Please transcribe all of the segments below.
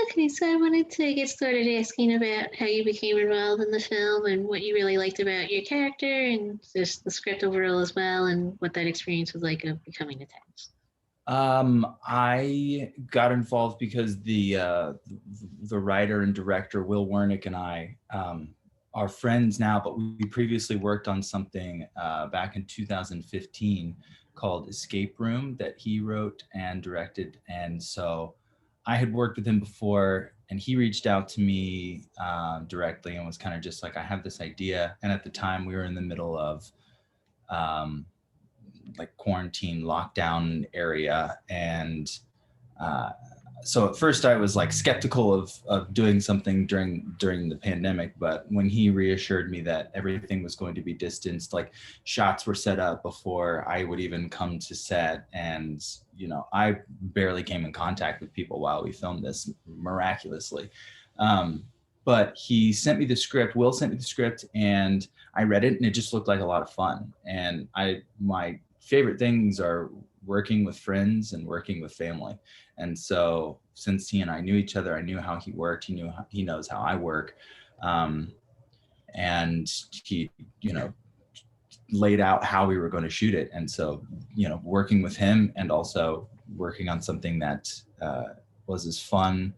Okay, so I wanted to get started asking about how you became involved in the film and what you really liked about your character and just the script overall as well, and what that experience was like of becoming attached. I got involved because the writer and director Will Wernick and I are friends now, but we previously worked on something back in 2015 called Escape Room that he wrote and directed, and so I had worked with him before, and he reached out to me directly and was kind of just like, I have this idea, and at the time we were in the middle of um, like quarantine lockdown area, and uh, so at first I was like skeptical of doing something during the pandemic, but when he reassured me that everything was going to be distanced, like shots were set up before I would even come to set, and I barely came in contact with people while we filmed this miraculously. um, but he sent me the script. Will sent me the script, and I read it, and it just looked like a lot of fun. And my favorite things are working with friends and working with family. And so since he and I knew each other, I knew how he worked. He knows how I work, um, and he laid out how we were going to shoot it. And so working with him and also working on something that was as fun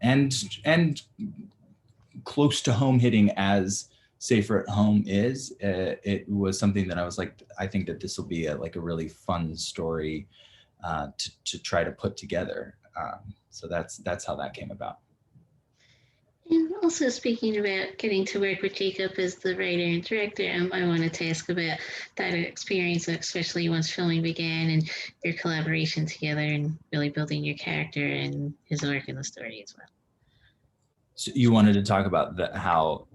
and close to home hitting as Safer at Home is, it was something that I was like, I think that this will be a really fun story to try to put together. So that's how that came about. And also, speaking about getting to work with Jacob as the writer and director, I wanted to ask about that experience, especially once filming began and your collaboration together and really building your character and his arc in the story as well. So you wanted to talk about how,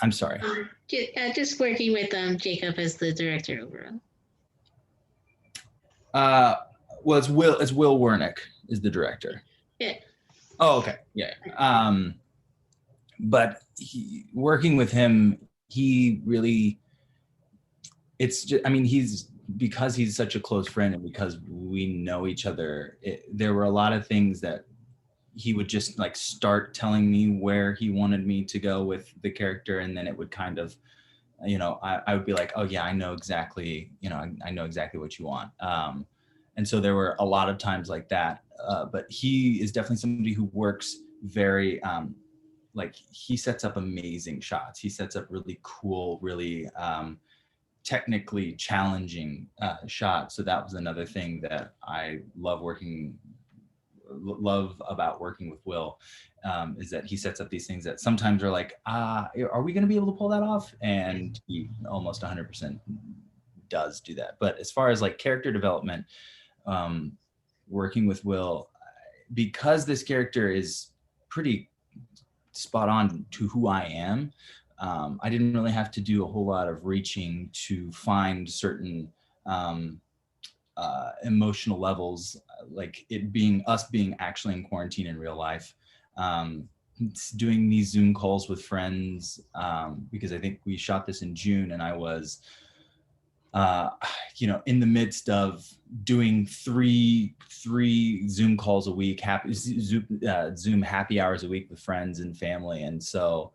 I'm sorry. Just working with Jacob as the director overall. Well, it's Will Wernick is the director. Yeah. Oh, okay. Yeah. But working with him, he really, it's just, I mean, because he's such a close friend and because we know each other, there were a lot of things that he would just like start telling me where he wanted me to go with the character, and then it would kind of, I would be like, oh yeah, I know exactly, I know exactly what you want. And so there were a lot of times like that. But he is definitely somebody who works very, like he sets up amazing shots. He sets up really cool, really technically challenging shots. So that was another thing that I love about working with Will, is that he sets up these things that sometimes are like, are we going to be able to pull that off? And he almost 100% does do that. But as far as like character development, working with Will, because this character is pretty spot on to who I am, I didn't really have to do a whole lot of reaching to find certain emotional levels, like us being actually in quarantine in real life, doing these Zoom calls with friends, because I think we shot this in June, and I was in the midst of doing three Zoom calls a week, Zoom happy hours a week with friends and family. And so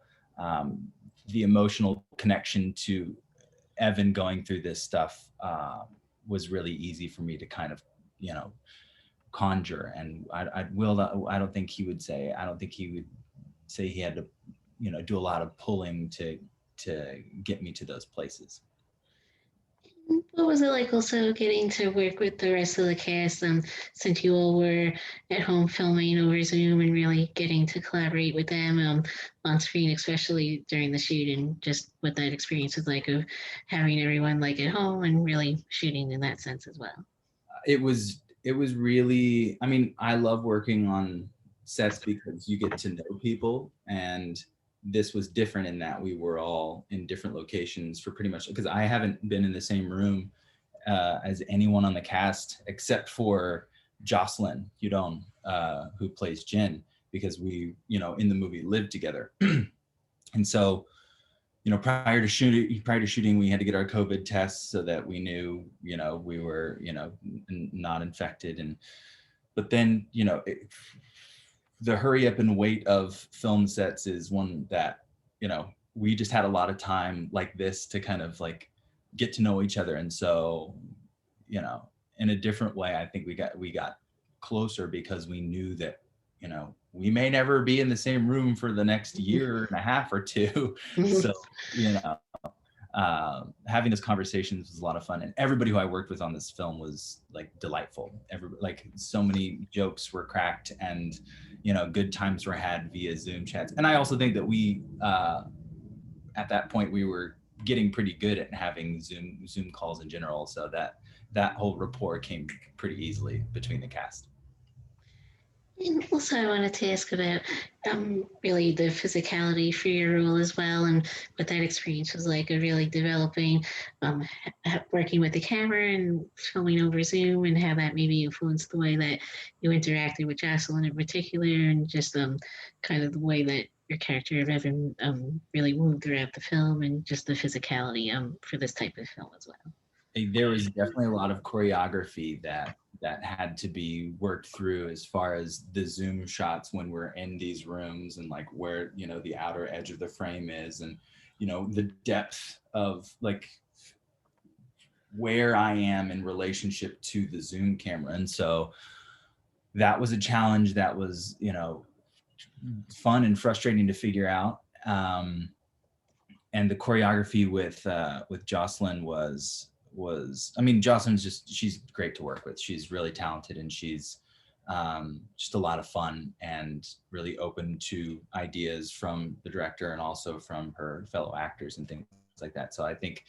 the emotional connection to Evan going through this stuff was really easy for me to kind of, conjure. And I don't think he would say he had to, do a lot of pulling to get me to those places. What was it like also getting to work with the rest of the cast, since you all were at home filming over Zoom and really getting to collaborate with them on screen, especially during the shoot, and just what that experience was like of having everyone like at home and really shooting in that sense as well? It was really, I mean, I love working on sets because you get to know people, and this was different in that we were all in different locations for pretty much, because I haven't been in the same room as anyone on the cast except for Jocelyn Hudon, who plays Jen, because we, in the movie lived together. And so, prior to shooting, we had to get our COVID tests so that we knew, we were, not infected. But then, the hurry up and wait of film sets is one that, you know, we just had a lot of time like this to kind of like get to know each other. And so, you know, in a different way, I think we got closer because we knew that, you know, we may never be in the same room for the next year and a half or two. So, you know, having those conversations was a lot of fun, and everybody who I worked with on this film was like delightful. Like so many jokes were cracked, and you know, good times were had via Zoom chats. And I also think that we at that point we were getting pretty good at having Zoom calls in general, so that whole rapport came pretty easily between the cast. And also, I wanted to ask about really the physicality for your role as well, and what that experience was like of really developing, working with the camera and filming over Zoom, and how that maybe influenced the way that you interacted with Jocelyn in particular, and just kind of the way that your character of Evan really moved throughout the film, and just the physicality for this type of film as well. There was definitely a lot of choreography that had to be worked through as far as the Zoom shots when we're in these rooms, and like where, you know, the outer edge of the frame is, and you know, the depth of like where I am in relationship to the Zoom camera. And so that was a challenge that was, you know, fun and frustrating to figure out. And the choreography with Jocelyn was, I mean, Jocelyn's just, she's great to work with. She's really talented, and she's just a lot of fun and really open to ideas from the director and also from her fellow actors and things like that. So I think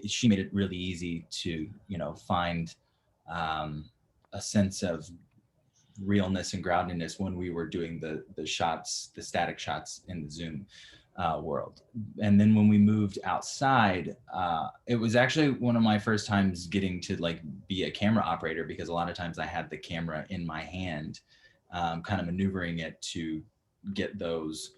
she made it really easy to, you know, find a sense of realness and groundedness when we were doing the shots, the static shots in the Zoom world. And then when we moved outside, it was actually one of my first times getting to like be a camera operator, because a lot of times I had the camera in my hand, kind of maneuvering it to get those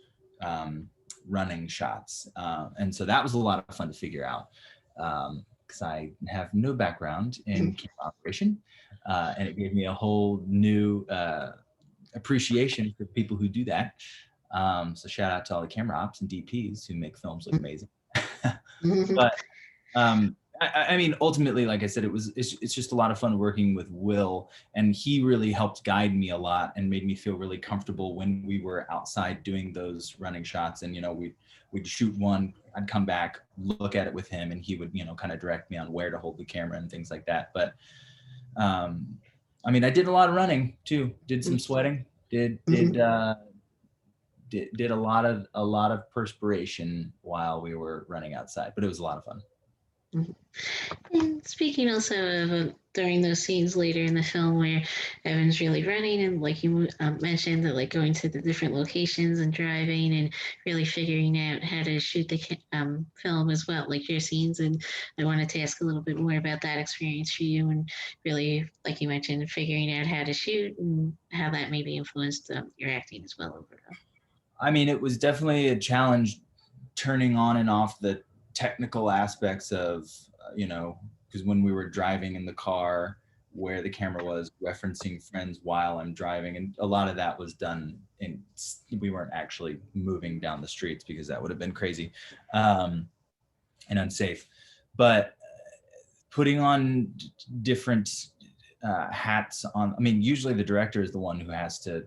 running shots. And so that was a lot of fun to figure out, because I have no background in camera operation. And it gave me a whole new appreciation for people who do that. So shout out to all the camera ops and DPs who make films look amazing. But I mean, ultimately, like I said, it's just a lot of fun working with Will, and he really helped guide me a lot and made me feel really comfortable when we were outside doing those running shots. And you know, we'd shoot one, I'd come back, look at it with him, and he would, you know, kind of direct me on where to hold the camera and things like that. But I mean, I did a lot of running too. Did some sweating. Did a lot of perspiration while we were running outside, but it was a lot of fun. And speaking also of during those scenes later in the film where Evan's really running, and like you mentioned, that like going to the different locations and driving and really figuring out how to shoot the film as well, like your scenes. And I wanted to ask a little bit more about that experience for you, and really, like you mentioned, figuring out how to shoot and how that maybe influenced your acting as well overall. I mean, it was definitely a challenge turning on and off the technical aspects of, you know, because when we were driving in the car, where the camera was referencing friends while I'm driving, and a lot of that was done in, we weren't actually moving down the streets because that would have been crazy and unsafe. But putting on different hats on, I mean, usually the director is the one who has to,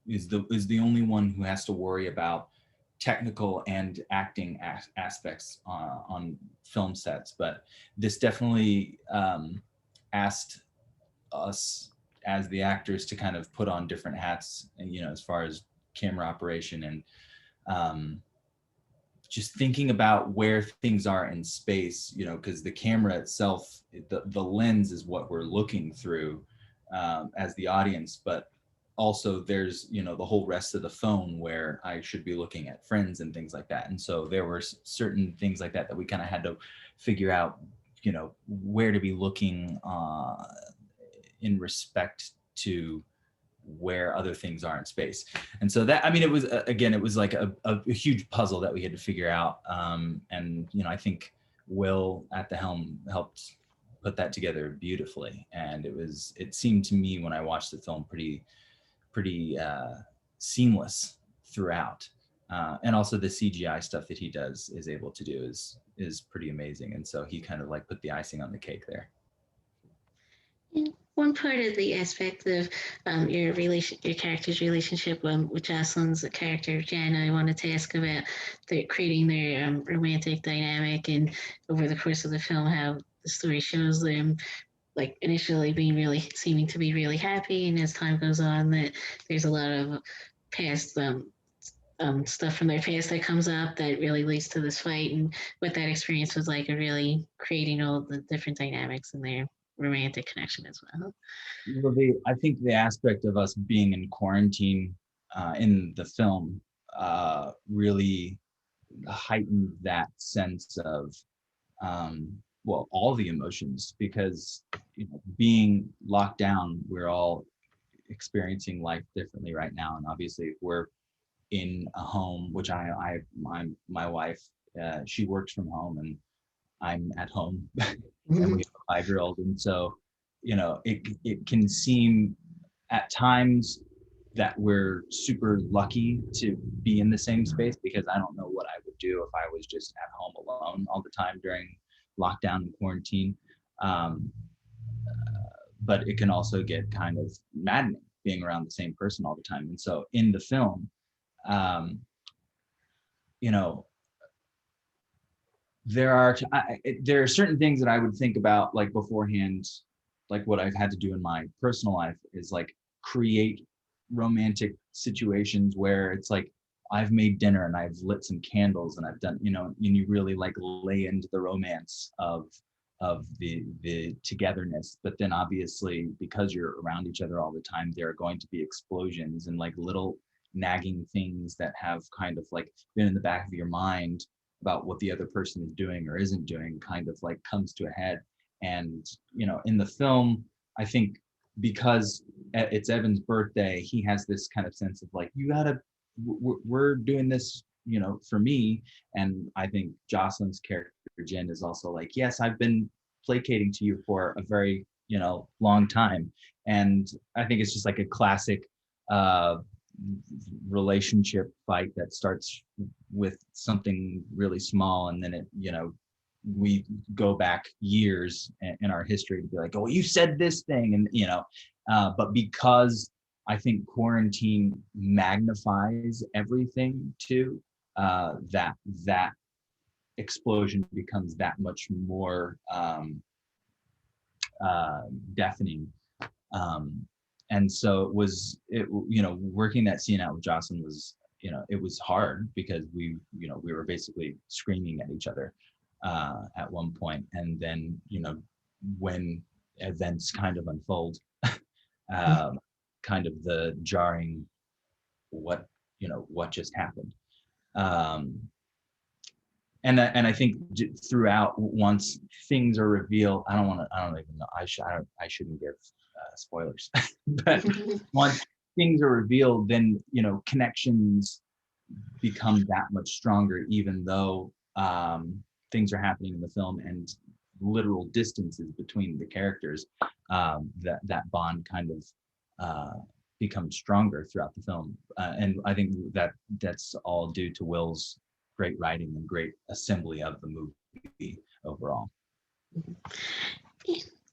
is the only one who has to worry about technical and acting aspects on film sets. But this definitely asked us as the actors to kind of put on different hats, and you know, as far as camera operation and just thinking about where things are in space, you know, because the camera itself, the lens is what we're looking through as the audience, but also there's, you know, the whole rest of the phone where I should be looking at friends and things like that. And so there were certain things like that that we kind of had to figure out, you know, where to be looking in respect to where other things are in space. And so that, I mean, it was, again, it was like a huge puzzle that we had to figure out. And, you know, I think Will at the helm helped put that together beautifully. And it seemed to me when I watched the film pretty seamless throughout. And also the CGI stuff that he does is able to do is pretty amazing. And so he kind of like put the icing on the cake there. And one part of the aspect of your character's relationship with Jocelyn's character Jen, I wanted to ask about creating their romantic dynamic, and over the course of the film, how the story shows them like initially being really seeming to be really happy, and as time goes on, that there's a lot of past stuff from their past that comes up that really leads to this fight, and what that experience was like, and really creating all the different dynamics in their romantic connection as well. Well, I think the aspect of us being in quarantine in the film really heightened that sense of well, all the emotions, because being locked down, we're all experiencing life differently right now, and obviously we're in a home, which my wife, she works from home, and I'm at home, and we have a 5-year-old, and so it can seem at times that we're super lucky to be in the same space, because I don't know what I would do if I was just at home alone all the time during lockdown and quarantine. But it can also get kind of maddening being around the same person all the time. And so in the film, you know, there are certain things that I would think about like beforehand, like what I've had to do in my personal life is like create romantic situations where it's like I've made dinner and I've lit some candles and I've done, and you really like lay into the romance of the togetherness. But then obviously, because you're around each other all the time, there are going to be explosions and like little nagging things that have kind of like been in the back of your mind about what the other person is doing or isn't doing, kind of like comes to a head. And in the film, I think because it's Evan's birthday, he has this kind of sense of like, we're doing this for me. And I think Jocelyn's character Jen is also like, yes, I've been placating to you for a very long time. And I think it's just like a classic relationship fight that starts with something really small, and then it we go back years in our history to be like, oh, you said this thing, and but because I think quarantine magnifies everything too, that explosion becomes that much more deafening. And so working that scene out with Jocelyn was, it was hard because we were basically screaming at each other at one point. And then, when events kind of unfold, kind of the jarring, what just happened. And I think throughout, once things are revealed, I don't even know. I shouldn't give spoilers, but once things are revealed, then connections become that much stronger, even though things are happening in the film and literal distances between the characters. That bond kind of becomes stronger throughout the film, and I think that's all due to Will's great writing and great assembly of the movie overall.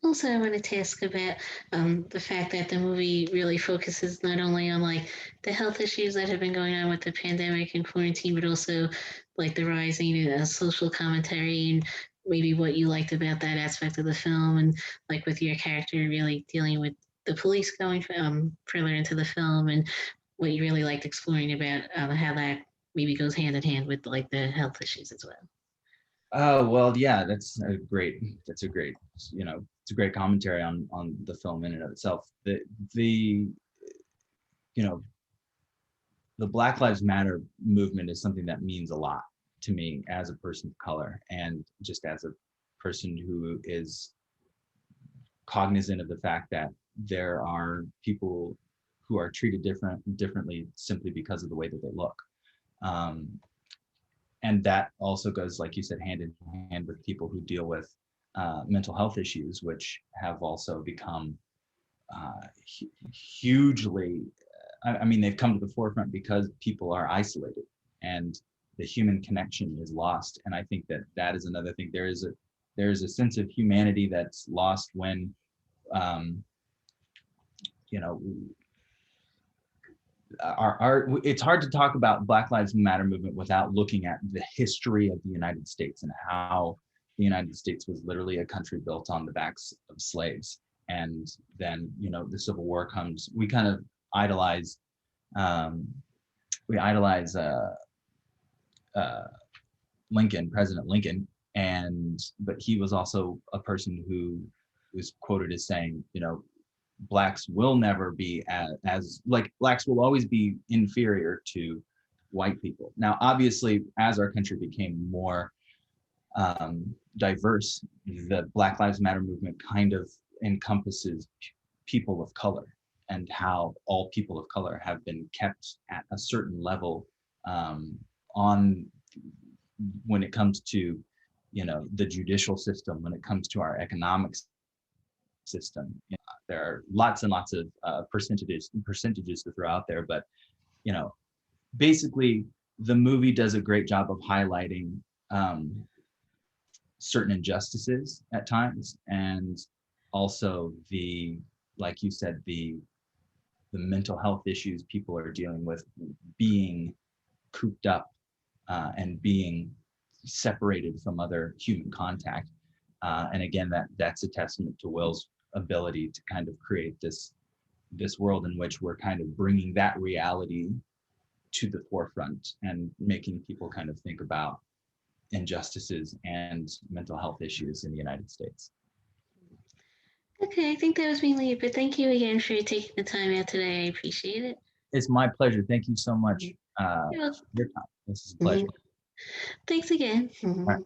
Also, I wanted to ask about the fact that the movie really focuses not only on like the health issues that have been going on with the pandemic and quarantine, but also like the rising social commentary, and maybe what you liked about that aspect of the film, and like with your character really dealing with the police going further into the film, and what you really liked exploring about how that maybe goes hand in hand with like the health issues as well. Oh, well, yeah, it's a great, it's a great commentary on the film in and of itself. The the Black Lives Matter movement is something that means a lot to me as a person of color, and just as a person who is cognizant of the fact that there are people who are treated differently simply because of the way that they look. And that also goes, like you said, hand in hand with people who deal with mental health issues, which have also become hugely I mean, they've come to the forefront because people are isolated and the human connection is lost. And I think that that is another thing. There is a sense of humanity that's lost when, you know, it's hard to talk about Black Lives Matter movement without looking at the history of the United States and how the United States was literally a country built on the backs of slaves. And then, you know, the Civil War comes. We kind of idolize, um, we idolize President Lincoln, but he was also a person who was quoted as saying, you know, blacks will never be as like blacks will always be inferior to white people. Now, obviously, as our country became more diverse, the Black Lives Matter movement kind of encompasses people of color and how all people of color have been kept at a certain level on when it comes to, you know, the judicial system, when it comes to our economic system. You know, there are lots and lots of percentages to throw out there, but you know, basically the movie does a great job of highlighting certain injustices at times, and also the, like you said, the mental health issues people are dealing with, being cooped up and being separated from other human contact. And again, that's a testament to Will's ability to kind of create this world in which we're kind of bringing that reality to the forefront and making people kind of think about injustices and mental health issues in the United States. Okay, I think that was mainly it, but thank you again for taking the time out today. I appreciate it. It's my pleasure. Thank you so much for your time. This is a pleasure. Thanks again. All right.